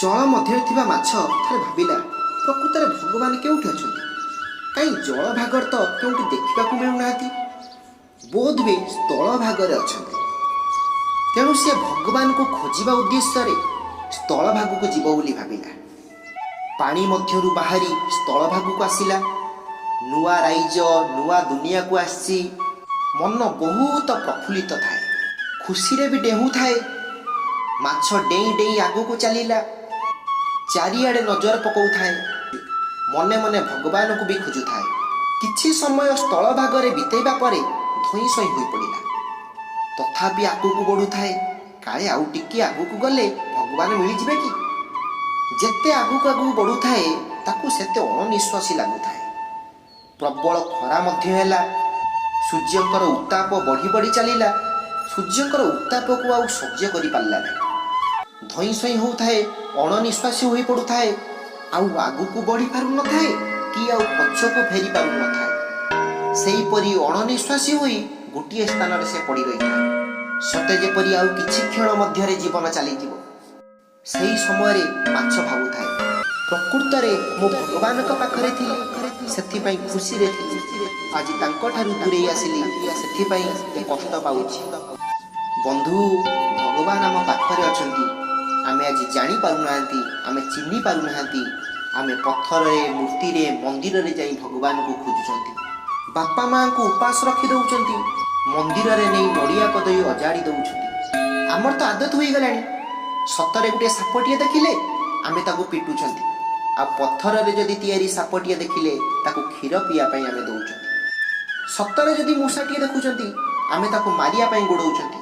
ଜଳ ମଧ୍ୟରେ ଥିବା ମାଛ ଥରେ ଭାବିଲା, ପ୍ରକୃତରେ ଭଗବାନ କେଉଁଠି ଅଛନ୍ତି? କାହିଁ ଜଳ ଭାଗରେ ତ କେଉଁଠି ଦେଖିବାକୁ ମିଳୁନାହାନ୍ତି। ବୋଧହୁଏ ସ୍ଥଳ ଭାଗରେ ଅଛନ୍ତି। ତେଣୁ ସେ ଭଗବାନଙ୍କୁ ଖୋଜିବା ଉଦ୍ଦେଶ୍ୟରେ ସ୍ଥଳ ଭାଗକୁ ଯିବ ବୋଲି ଭାବିଲା। ପାଣି ମଧ୍ୟରୁ ବାହାରି ସ୍ଥଳ ଭାଗକୁ ଆସିଲା। ନୂଆ ରାଇଜ, ନୂଆ ଦୁନିଆକୁ ଆସିଛି। ମନ ବହୁତ ପ୍ରଫୁଲ୍ଲିତ ଥାଏ, ଖୁସିରେ ବି ଡେଉଁଥାଏ। ମାଛ ଡେଇଁ ଡେଇଁ ଆଗକୁ ଚାଲିଲା। ଚାରିଆଡ଼େ ନଜର ପକାଉଥାଏ। ମନେ ମନେ ଭଗବାନଙ୍କୁ ବି ଖୋଜୁଥାଏ। କିଛି ସମୟ ସ୍ଥଳ ଭାଗରେ ବିତେଇବା ପରେ ଧଇଁ ସଇଁ ହୋଇପଡ଼ିଲା। ତଥାପି ଆଗକୁ ବଢ଼ୁଥାଏ। କାଳେ ଆଉ ଟିକିଏ ଆଗକୁ ଗଲେ ଭଗବାନ ମିଳିଯିବେ କି? ଯେତେ ଆଗକୁ ଆଗକୁ ବଢ଼ୁଥାଏ ତାକୁ ସେତେ ଅଣନିଶ୍ୱାସୀ ଲାଗୁଥାଏ। ପ୍ରବଳ ଖରା ମଧ୍ୟ ହେଲା। ସୂର୍ଯ୍ୟଙ୍କର ଉତ୍ତାପ ବଢ଼ି ବଢ଼ି ଚାଲିଲା। ସୂର୍ଯ୍ୟଙ୍କର ଉତ୍ତାପକୁ ଆଉ ସହ୍ୟ କରିପାରିଲା ନାହିଁ। ଧଇଁ ସଇଁ ହେଉଥାଏ, ଅଣନିଶ୍ୱାସୀ ହୋଇ ପଡ଼ୁଥାଏ। ଆଉ ଆଗକୁ ବଢ଼ି ପାରୁନଥାଏ କି ଆଉ ପଛକୁ ଫେରି ପାରୁନଥାଏ। ସେହିପରି ଅଣନିଶ୍ୱାସୀ ହୋଇ ଗୋଟିଏ ସ୍ଥାନରେ ସେ ପଡ଼ି ରହିଥାଏ। ସତେ ଯେପରି ଆଉ କିଛି କ୍ଷଣ ମଧ୍ୟରେ ଜୀବନ ଚାଲିଯିବ। ସେହି ସମୟରେ ମାଛ ଭାବୁଥାଏ, ପ୍ରକୃତରେ ମୁଁ ଭଗବାନଙ୍କ ପାଖରେ ଥିଲି, ସେଥିପାଇଁ ଖୁସିରେ ଥିଲି। ଆଜି ତାଙ୍କଠାରୁ ଦୂରେଇ ଆସିଲି, ସେଥିପାଇଁ ଏ କଷ୍ଟ ପାଉଛି। ବନ୍ଧୁ, ଭଗବାନ ଆମ ପାଖରେ ଅଛନ୍ତି। ଆମେ ଆଜି ଜାଣିପାରୁନାହାନ୍ତି, ଆମେ ଚିହ୍ନି ପାରୁନାହାନ୍ତି। ଆମେ ପଥରରେ, ମୂର୍ତ୍ତିରେ, ମନ୍ଦିରରେ ଯାଇ ଭଗବାନଙ୍କୁ ଖୋଜୁଛନ୍ତି। ବାପା ମାଆଙ୍କୁ ଉପାସ ରଖି ଦେଉଛନ୍ତି। ମନ୍ଦିରରେ ନେଇ ନଡ଼ିଆ କଦଳୀ ଅଜାଡ଼ି ଦେଉଛନ୍ତି। ଆମର ତ ଆଦତ ହୋଇଗଲାଣି। ସତରେ ଗୋଟିଏ ସାପଟିଏ ଦେଖିଲେ ଆମେ ତାକୁ ପିଟୁଛନ୍ତି। ଆଉ ପଥରରେ ଯଦି ତିଆରି ସାପଟିଏ ଦେଖିଲେ ତାକୁ କ୍ଷୀର ପିଇବା ପାଇଁ ଆମେ ଦେଉଛନ୍ତି। ସତରେ ଯଦି ମୂଷାଟିଏ ଦେଖୁଛନ୍ତି ଆମେ ତାକୁ ମାରିବା ପାଇଁ ଗୋଡ଼ଉଛନ୍ତି।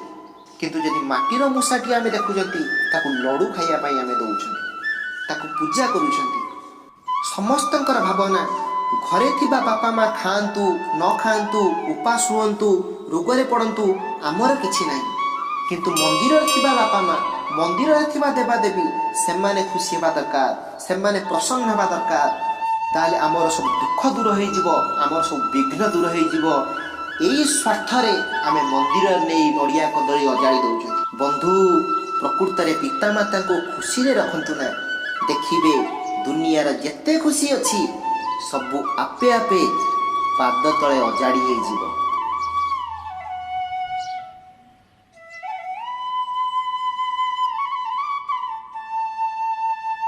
କିନ୍ତୁ ଯଦି ମାଟିର ମୂଷାଟିଏ ଆମେ ଦେଖୁଛନ୍ତି ତାକୁ ଲଡ଼ୁ ଖାଇବା ପାଇଁ ଆମେ ଦେଉଛନ୍ତି, ତାକୁ ପୂଜା କରୁଛନ୍ତି। ସମସ୍ତଙ୍କର ଭାବନା, ଘରେ ଥିବା ବାପା ମା ଖାଆନ୍ତୁ ନ ଖାଆନ୍ତୁ, ଉପାସ ହୁଅନ୍ତୁ, ରୋଗରେ ପଡ଼ନ୍ତୁ, ଆମର କିଛି ନାହିଁ। କିନ୍ତୁ ମନ୍ଦିରରେ ଥିବା ବାପା ମା, ମନ୍ଦିରରେ ଥିବା ଦେବାଦେବୀ, ସେମାନେ ଖୁସି ହେବା ଦରକାର, ସେମାନେ ପ୍ରସନ୍ନ ହେବା ଦରକାର। ତାହେଲେ ଆମର ସବୁ ଦୁଃଖ ଦୂର ହୋଇଯିବ, ଆମର ସବୁ ବିଘ୍ନ ଦୂର ହୋଇଯିବ। ଏଇ ସ୍ୱାର୍ଥରେ ଆମେ ମନ୍ଦିରରେ ନେଇ ନଡ଼ିଆ କଦଳୀ ଅଜାଡ଼ି ଦେଉଛନ୍ତି। ବନ୍ଧୁ, ପ୍ରକୃତରେ ପିତାମାତାଙ୍କୁ ଖୁସିରେ ରଖନ୍ତୁ ନା। ଦେଖିବେ ଦୁନିଆର ଯେତେ ଖୁସି ଅଛି ସବୁ ଆପେ ଆପେ ପାଦ ତଳେ ଅଜାଡ଼ି ହୋଇଯିବ।